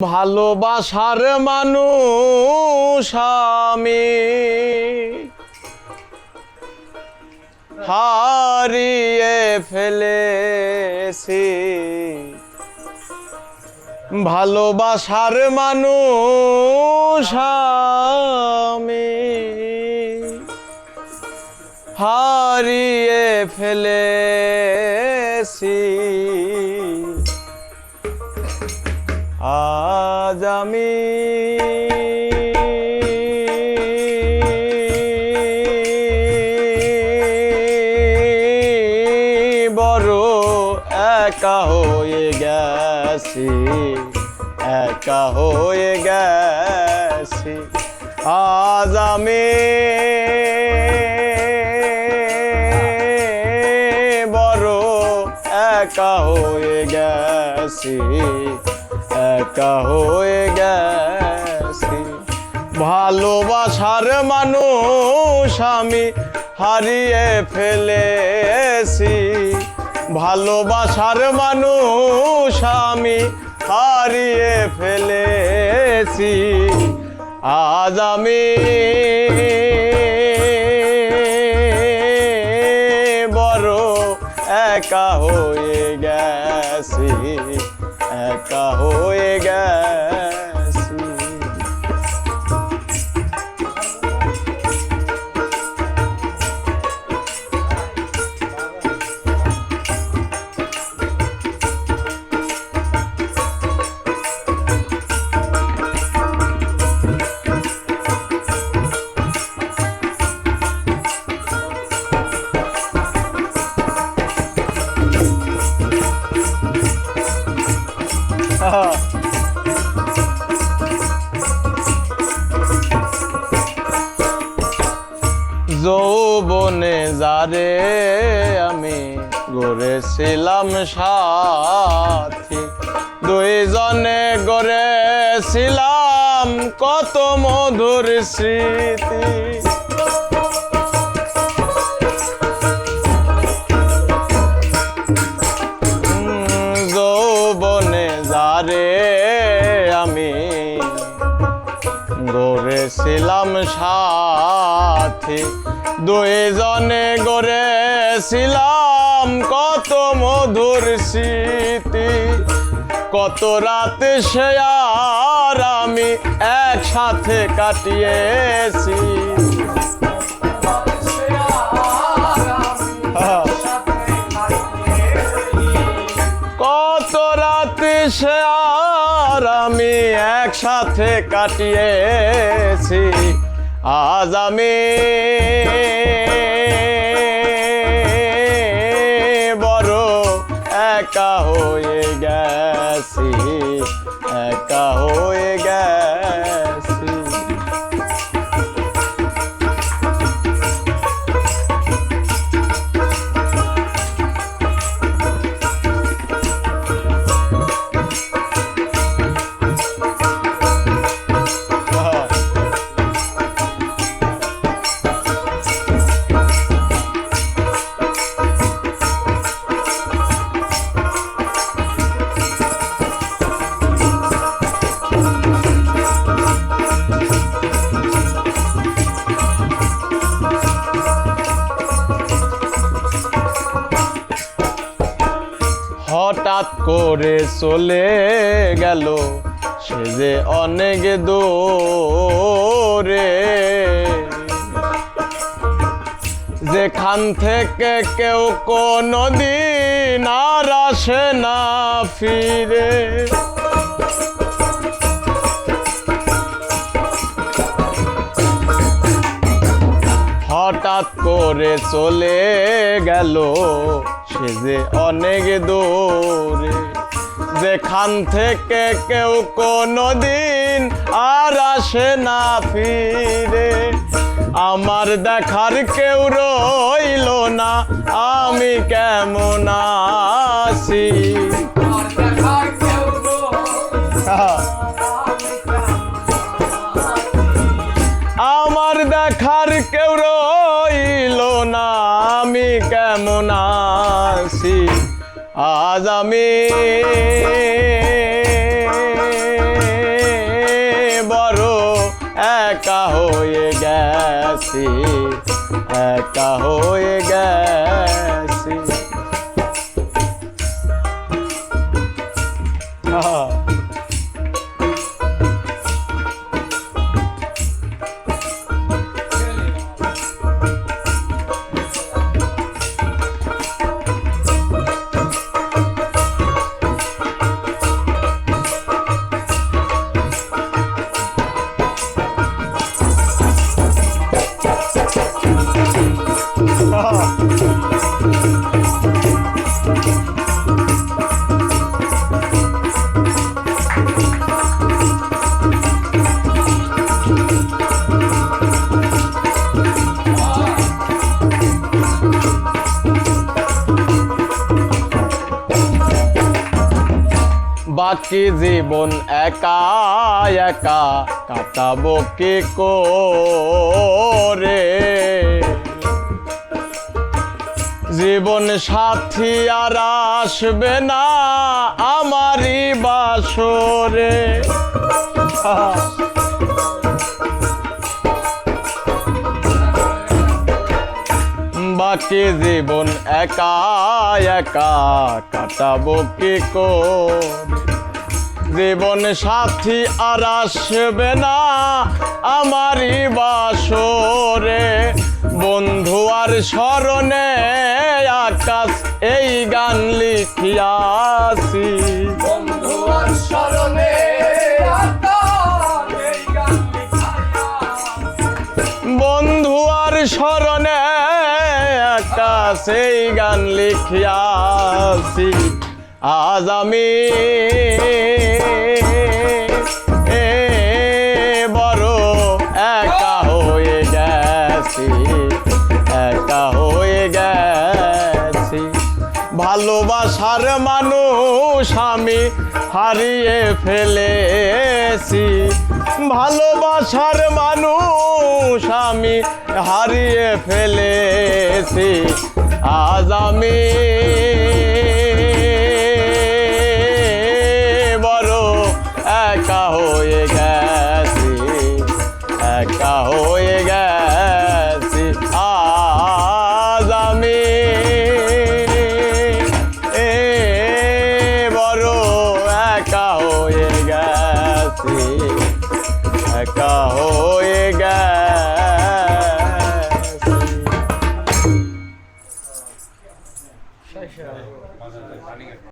ভালোবাসার মানুষ আমি হারিয়ে ফেলেছি। ভালোবাসার মানুষ আমি হারিয়ে ফেলেছি। আজ আমি বড় একা হয়ে গেছি, একা হয়ে গেছি। আজ আমি বড় একা হয়ে গেছি, একা হয়ে গেছি। ভালোবাসার মানুষ আমি হারিয়ে ফেলেছি। ভালোবাসার মানুষ আমি হারিয়ে ফেলেছি। আজ আমি বড় একা হয়ে গেছি, একা হয়ে গেছি। যৌবনে যারে আমি গড়েছিলাম সাথী, দুইজনে গড়েছিলাম কত মধুর স্মৃতি। যৌবনে যারে আমি গড়েছিলাম সাথী, দুইজনে গড়েছিলাম কত মধুর স্মৃতি। কত রাত সে আর আমি একসাথে কাটিয়েছি। কত রাত সে আর আমি একসাথে কাটিয়েছি। আজ আমি বড় একা হয়ে গেছি, একা হয়ে গেছি। হঠাৎ করে চলে গেল সে যে অনেক দূরে, যেখান থেকে কেউ কোনোদিন আর আসে না ফিরে। হঠাৎ করে চলে গেল সে যে অনেক দূরে, যেখান থেকে কেউ কোনোদিন আর আসে না ফিরে। আমার দেখার কেউ রইল না, আমি কেমন আছি। আমার দেখার কেউ রইল না, আমি কেমন আছি। আজ আমি আছি, একা হয়ে গেছি। বাকি জীবন একা একা কাটাবো কি করে, জীবন সাথী আর আসবে না আমারই বাসরে। বাকি জীবন একা একা কাটাবো কি করে, জীবন সাথী আর আসবে না আমারই বাসরে। বন্ধু আর স্মরণে আকাশ এই গান লিখিয়াছি, বন্ধু আর স্মরণে আকাশ এই গান লিখিয়াছি, বন্ধু আর স্মরণে আকাশ এই গান লিখিয়াছি। আজ আমি বড় একা হয়ে গেছি, একা হয়ে গেছি। ভালোবাসার মানুষ আমি হারিয়ে ফেলেছি, ভালোবাসার মানুষ আমি হারিয়ে ফেলেছি। আজ আমি